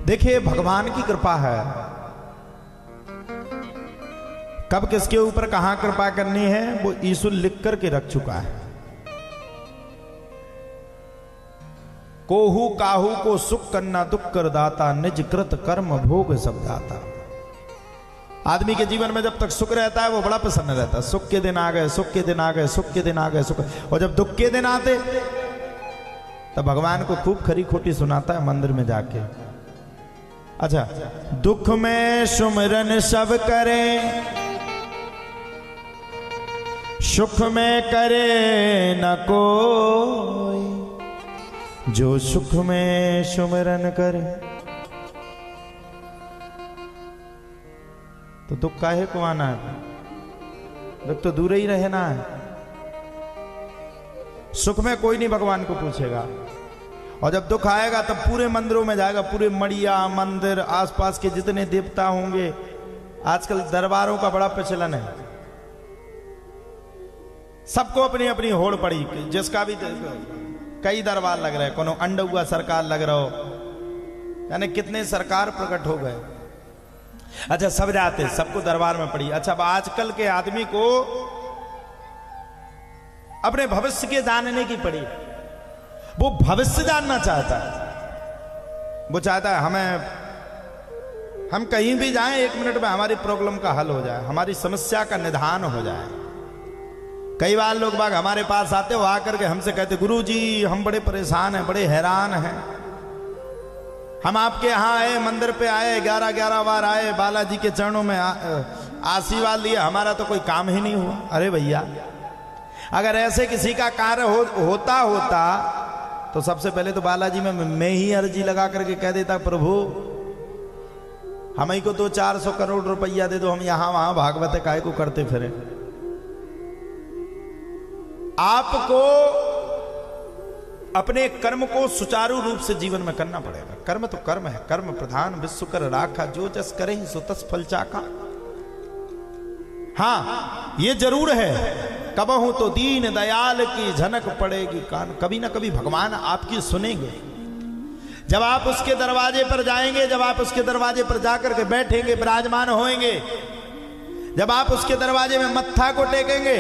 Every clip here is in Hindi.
देखिए भगवान की कृपा है, कब किसके ऊपर कहां कृपा करनी है वो ईश्वर लिख करके रख चुका है। कोहू काहू को सुख करना दुख कर दाता, निज कृत कर्म भोग सब दाता। आदमी के जीवन में जब तक सुख रहता है वो बड़ा प्रसन्न रहता है। सुख के दिन आ गए, सुख के दिन आ गए, सुख के दिन आ गए, सुख। और जब दुख के दिन आते तब भगवान को खूब खरी खोटी सुनाता है मंदिर में जाके। अच्छा, दुख में सुमिरन सब करें, सुख में करे न कोई, जो सुख में सुमिरन करे। तो दुख काहे को आना है, दुख तो दूर ही रहना है। सुख में कोई नहीं भगवान को पूछेगा, और जब दुख आएगा तब पूरे मंदिरों में जाएगा, पूरे मड़िया मंदिर आसपास के जितने देवता होंगे। आजकल दरबारों का बड़ा प्रचलन है, सबको अपनी अपनी होड़ पड़ी, जिसका भी कई दरबार लग रहे हैं, कोनो अंडुआ सरकार लग रहा हो, यानी कितने सरकार प्रकट हो गए। अच्छा, सब जाते, सबको दरबार में पड़ी। अच्छा, अब आजकल के आदमी को अपने भविष्य के जानने की पड़ी, वो भविष्य जानना चाहता है। वो चाहता है हम कहीं भी जाएं, 1 मिनट में हमारी प्रॉब्लम का हल हो जाए, हमारी समस्या का निदान हो जाए। कई बार लोग बाग हमारे पास आते हो, आकर के हमसे कहते, गुरुजी हम बड़े परेशान हैं, बड़े हैरान हैं, हम आपके यहाँ आए, मंदिर पे आए, 11 बार आए, बालाजी के चरणों में आशीर्वाद लिए, हमारा तो कोई काम ही नहीं हुआ। अरे भैया, अगर ऐसे किसी का कार्य होता तो सबसे पहले तो बालाजी में मैं ही अर्जी लगा करके कह देता, प्रभु हमें को 200-400 करोड़ रुपया दे दो, हम यहां वहां भागवत काय को करते फिरे। आपको अपने कर्म को सुचारू रूप से जीवन में करना पड़ेगा। कर्म तो कर्म है, कर्म प्रधान विश्व कर राखा, जो जस करे सो तस फल चाका। हाँ, ये जरूर है, कबहू तो दीन दयाल की झनक पड़ेगी कान। कभी ना कभी भगवान आपकी सुनेंगे। जब आप उसके दरवाजे पर जाएंगे, जब आप उसके दरवाजे पर जाकर के बैठेंगे, विराजमान होएंगे, जब आप उसके दरवाजे में मत्था को टेकेंगे,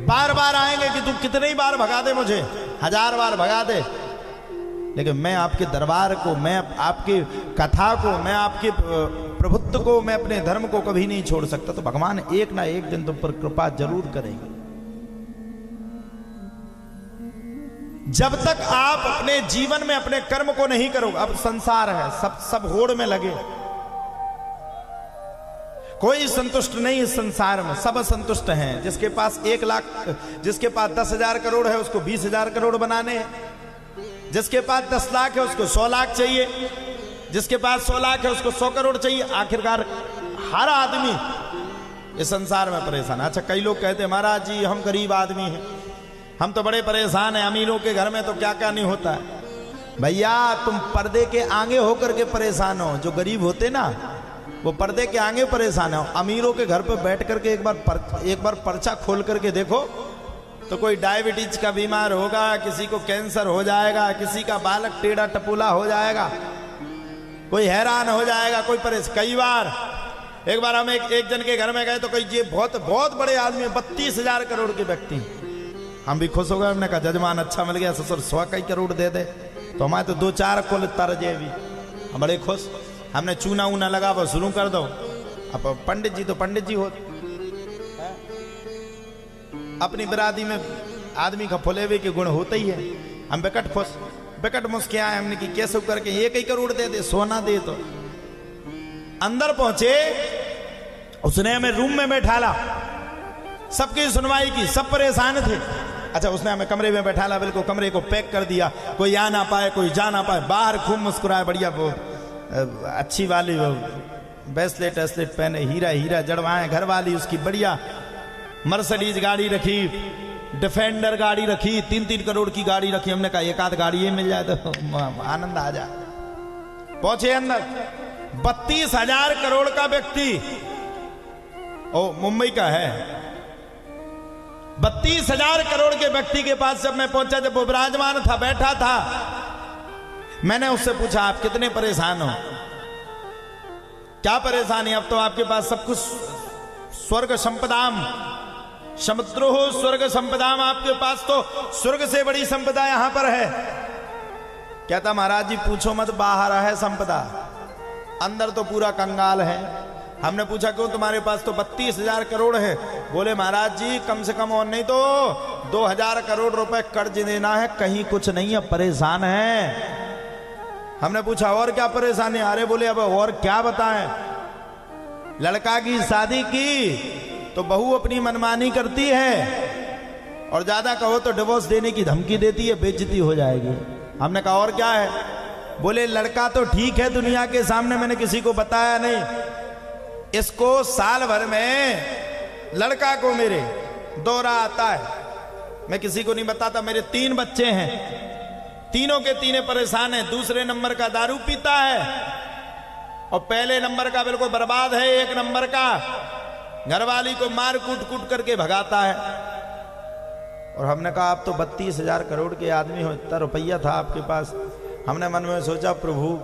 बार बार आएंगे कि तू कितने ही बार भगा दे मुझे, 1000 बार भगा दे, लेकिन मैं आपके दरबार को, मैं आपकी कथा को, मैं आपके प्रभुत्व को, मैं अपने धर्म को कभी नहीं छोड़ सकता। तो भगवान एक ना एक दिन तुम पर कृपा जरूर करेंगे। जब तक आप अपने जीवन में अपने कर्म को नहीं करोगे, अब संसार है, सब होड़ में लगे, कोई संतुष्ट नहीं इस संसार में, सब असंतुष्ट हैं। जिसके पास 1 लाख, जिसके पास 10,000 करोड़ है उसको 20,000 करोड़ बनाने हैं, जिसके पास 10 लाख है उसको 100 लाख चाहिए, जिसके पास 100 लाख है उसको 100 करोड़ चाहिए। आखिरकार हर आदमी इस संसार में परेशान है। अच्छा, कई लोग कहते हैं महाराज जी हम गरीब आदमी हैं, हम तो बड़े परेशान हैं, अमीरों के घर में तो क्या क्या नहीं होता है। भैया, तुम पर्दे के आगे होकर के परेशान हो, जो गरीब होते ना वो पर्दे के आगे परेशान है। अमीरों के घर पर बैठ करके एक बार पर्चा खोल करके देखो तो कोई डायबिटीज का बीमार होगा, किसी को कैंसर हो जाएगा, किसी का बालक टेढ़ा टपूला हो जाएगा, कोई हैरान हो जाएगा, कोई परेशान। कई बार एक बार हम एक जन के घर में गए तो कोई ये बहुत बड़े आदमी, 32,000 करोड़ के व्यक्ति। हम भी खुश हो गए, हमने कहा जजमान अच्छा मिल गया, ससुर 100 करोड़ दे दे, तो हमारे तो 2-4 कुल तरजे भी, हम बड़े खुश। हमने चूना ऊना लगा वो शुरू कर दो। अब पंडित जी तो पंडित जी होते, अपनी बरादरी में आदमी का फुलेवे के गुण होते ही है। हम बेकट खुश, बेकट मुस्कियाए हमने कि कैसे करके 1 करोड़ दे दे, सोना दे। तो अंदर पहुंचे, उसने हमें रूम में बैठाला, सबकी सुनवाई की, सब परेशान थे। अच्छा, उसने हमें कमरे में बैठाला, बिल्कुल कमरे को पैक कर दिया, कोई आ ना पाए, कोई जा ना पाए। बाहर खूब मुस्कुराए, बढ़िया वो अच्छी वाली ब्रेसलेट पहने, हीरा जड़वाए, घर वाली उसकी बढ़िया मर्सिडीज गाड़ी रखी, डिफेंडर गाड़ी रखी, 3-3 करोड़ की गाड़ी रखी। हमने कहा 1 आध गाड़ी ये मिल जाए तो आनंद आ जाए। पहुंचे अंदर, 32,000 करोड़ का व्यक्ति, ओ मुंबई का है, 32,000 करोड़ के व्यक्ति के पास जब मैं पहुंचा, जब वो विराजमान था, बैठा था, मैंने उससे पूछा आप कितने परेशान हो? क्या परेशानी? अब तो आपके पास सब कुछ स्वर्ग संपदाम समुद्रो हो स्वर्ग संपदाम, आपके पास तो स्वर्ग से बड़ी संपदा यहां पर है। कहता महाराज जी पूछो मत, बाहर है संपदा, अंदर तो पूरा कंगाल है। हमने पूछा क्यों, तुम्हारे पास तो 32,000 करोड़ है। बोले महाराज जी कम से कम और नहीं तो 2,000 करोड़ रुपए कर्ज देना है, कहीं कुछ नहीं है, परेशान है। हमने पूछा और क्या परेशानी? अरे बोले अब और क्या बताएं, लड़का की शादी की तो बहू अपनी मनमानी करती है और ज्यादा कहो तो डिवोर्स देने की धमकी देती है, बेइज्जती हो जाएगी। हमने कहा और क्या है? बोले लड़का तो ठीक है, दुनिया के सामने मैंने किसी को बताया नहीं, इसको साल भर में लड़का को मेरे दौरा आता है, मैं किसी को नहीं बताता। मेरे 3 बच्चे हैं, तीनों के तीनों परेशान हैं। दूसरे नंबर का दारू पीता है और पहले नंबर का बिल्कुल बर्बाद है, 1 नंबर का घरवाली को मार कूट कूट करके भगाता है। और हमने कहा आप तो 32,000 करोड़ के आदमी हो, इतना रुपया था आपके पास। हमने मन में सोचा प्रभु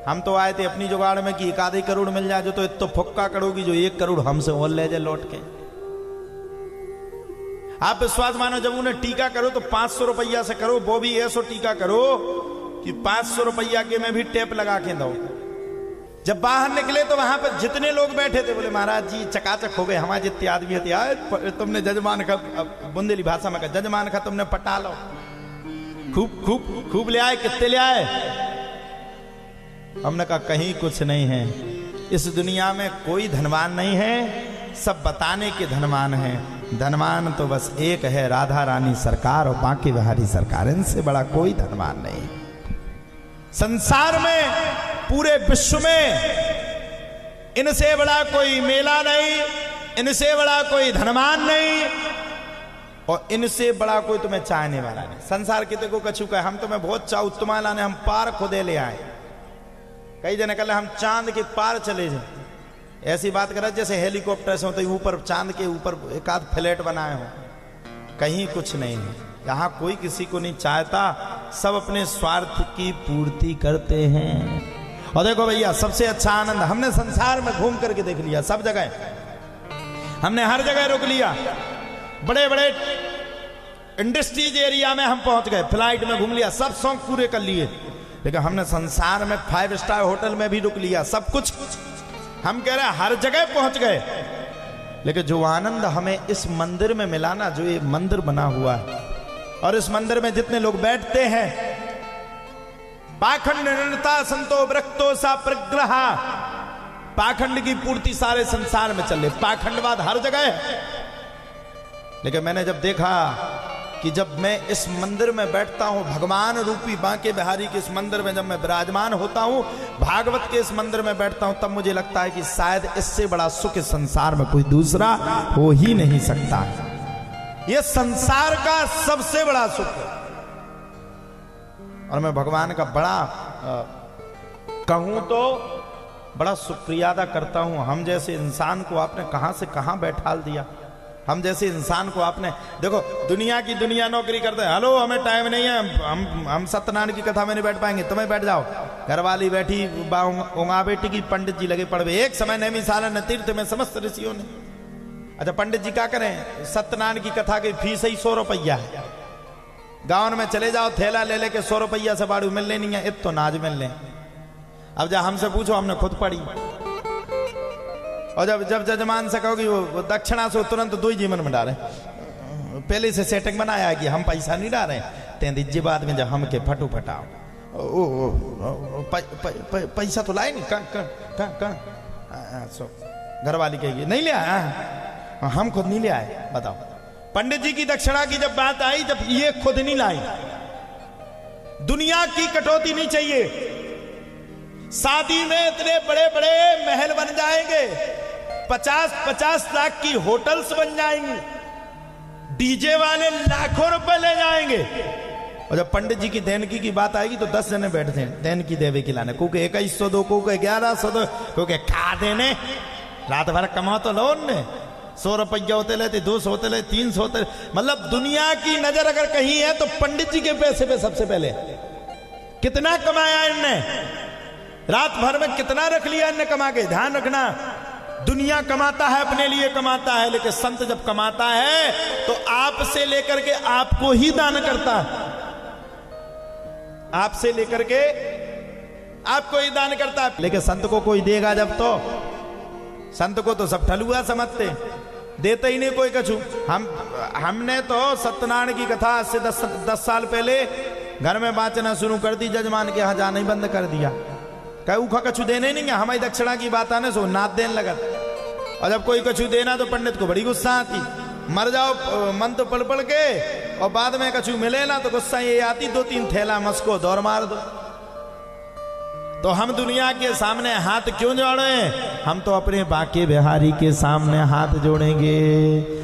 हम तो आए थे अपनी जुगाड़ में कि 1 करोड़ मिल जाए, जो तो इतना फुक्का करोगी जो 1 करोड़ हमसे और ले जाए लौट के। आप विश्वास मानो, जब उन्हें टीका करो तो 500 रुपया से करो, वो भी ऐसा टीका करो कि 500 रुपया के में भी टेप लगा के दो। जब बाहर निकले तो वहां पर जितने लोग बैठे थे बोले महाराज जी चकाचक हो गए, हमारे जितने आदमी थे, तुमने जजमान का, बुंदेली भाषा में कहा जजमान का तुमने पटा लो, खूब खूब खूब ले आए। कितने ले आए? हमने कहा कहीं कुछ नहीं है, इस दुनिया में कोई धनवान नहीं है, सब बताने के धनवान है। धनवान तो बस एक है, राधा रानी सरकार और बांके बिहारी सरकार, इनसे बड़ा कोई धनवान नहीं। संसार में पूरे विश्व में इनसे बड़ा कोई मेला नहीं, इनसे बड़ा कोई धनवान नहीं और इनसे बड़ा कोई तुम्हें चाहने वाला नहीं। संसार कितने को कछु का, हम तुम्हें बहुत चाहू, तुम्हारे लाने हम पार खुदे ले आए। कई जने कल हम चांद के पार चले जाए, ऐसी बात कर जैसे हेलीकॉप्टर से होते ऊपर चांद के ऊपर 1 फ्लैट बनाए हो। कहीं कुछ नहीं है, यहां कोई किसी को नहीं चाहता, सब अपने स्वार्थ की पूर्ति करते हैं। और देखो भैया सबसे अच्छा आनंद हमने संसार में घूम करके देख लिया, सब जगह हमने हर जगह रुक लिया, बड़े बड़े इंडस्ट्रीज एरिया में हम पहुंच गए, फ्लाइट में घूम लिया, सब शौक पूरे कर लिए। लेकिन हमने संसार में 5 स्टार होटल में भी रुक लिया, सब कुछ हम कह रहे हैं हर जगह पहुंच गए। लेकिन जो आनंद हमें इस मंदिर में मिला ना, जो ये मंदिर बना हुआ है और इस मंदिर में जितने लोग बैठते हैं, पाखंड निरंता संतो वृक्तो सा प्रग्रह, पाखंड की पूर्ति सारे संसार में चल रही, पाखंडवाद हर जगह है। लेकिन मैंने जब देखा कि जब मैं इस मंदिर में बैठता हूं, भगवान रूपी बांके बिहारी के इस मंदिर में जब मैं विराजमान होता हूं, भागवत के इस मंदिर में बैठता हूं, तब मुझे लगता है कि शायद इससे बड़ा सुख इस संसार में कोई दूसरा हो ही नहीं सकता। यह संसार का सबसे बड़ा सुख है। और मैं भगवान का बड़ा कहूं तो बड़ा शुक्रिया अदा करता हूं। हम जैसे इंसान को आपने कहां से कहां बैठाल दिया, हम जैसे इंसान को आपने, देखो दुनिया की दुनिया नौकरी करते हैं, हेलो हमें टाइम नहीं है, हम सत्यनारायण की कथा में नहीं बैठ पाएंगे, तुम्हें बैठ जाओ। घरवाली बैठी, उमा बेटी की, पंडित जी लगे पढ़वे। एक समय नैमिषारण्य तीर्थ में समस्त ऋषियों ने, अच्छा पंडित जी क्या करें, सत्यनारायण की कथा की फीस ही 100 रुपया है। गाँव में चले जाओ, थैला ले लेके 100 रुपया से बाड़ू मिल लेनी है, इत तो नाज मिल ले। अब जब हमसे पूछो, हमने खुद पढ़ी। और जब जजमान से कहोगी वो दक्षिणा से तुरंत 2 जीवन में डाले, पहले से सेटिंग बनाया कि हम पैसा नहीं डाल रहे, तेजी बाद में जब हम के फटू फटाओ पैसा तो लाए नहीं, घरवाली कहेगी नहीं ले आया, हम खुद नहीं ले आए। बताओ, पंडित जी की दक्षिणा की जब बात आई, जब ये खुद नहीं लाई, दुनिया की कटौती नहीं चाहिए। शादी में इतने बड़े बड़े महल बन जाएंगे, 50-50 लाख की होटल्स बन जाएंगी, डीजे वाले लाखों रुपए ले जाएंगे। और जब पंडित जी की देनकी की बात आएगी तो 10 जने बैठते हैं देनकी देवे की लाने, क्योंकि 2100 दो, क्योंकि 1100 दो, क्योंकि खा देने रात भर कमाओ तो लोन ने 100 रुपया होते लेते, 200 होते ले, 300 होते। मतलब दुनिया की नजर अगर कहीं है तो पंडित जी के पैसे पे सबसे पहले। कितना कमाया इनने, रात भर में कितना रख लिया इनने कमा के। ध्यान रखना, दुनिया कमाता है अपने लिए कमाता है, लेकिन संत जब कमाता है तो आपसे लेकर के आपको ही दान करता है, आपसे लेकर के आपको ही दान करता है। लेकिन संत को कोई देगा जब, तो संत को तो सब ठलुआ समझते, देते ही नहीं कोई कछु। हमने तो सत्यनारायण की कथा आज से 10 साल पहले घर में बाँचना शुरू कर दी, जजमान के यहाँ जाना ही बंद कर दिया। कहे उखा कछु देने नहीं है, हमारी दक्षिणा की बात आने सो नाथ देने लगा। और जब कोई कछु देना तो पंडित को बड़ी गुस्सा आती, मर जाओ मंत्र पढ़ पढ़ के और बाद में कछु मिले ना तो गुस्सा ये आती, 2-3 थैला मस्को दौड़ मार दो। तो हम दुनिया के सामने हाथ क्यों जोड़े, हम तो अपने बाके बिहारी के सामने हाथ जोड़ेंगे।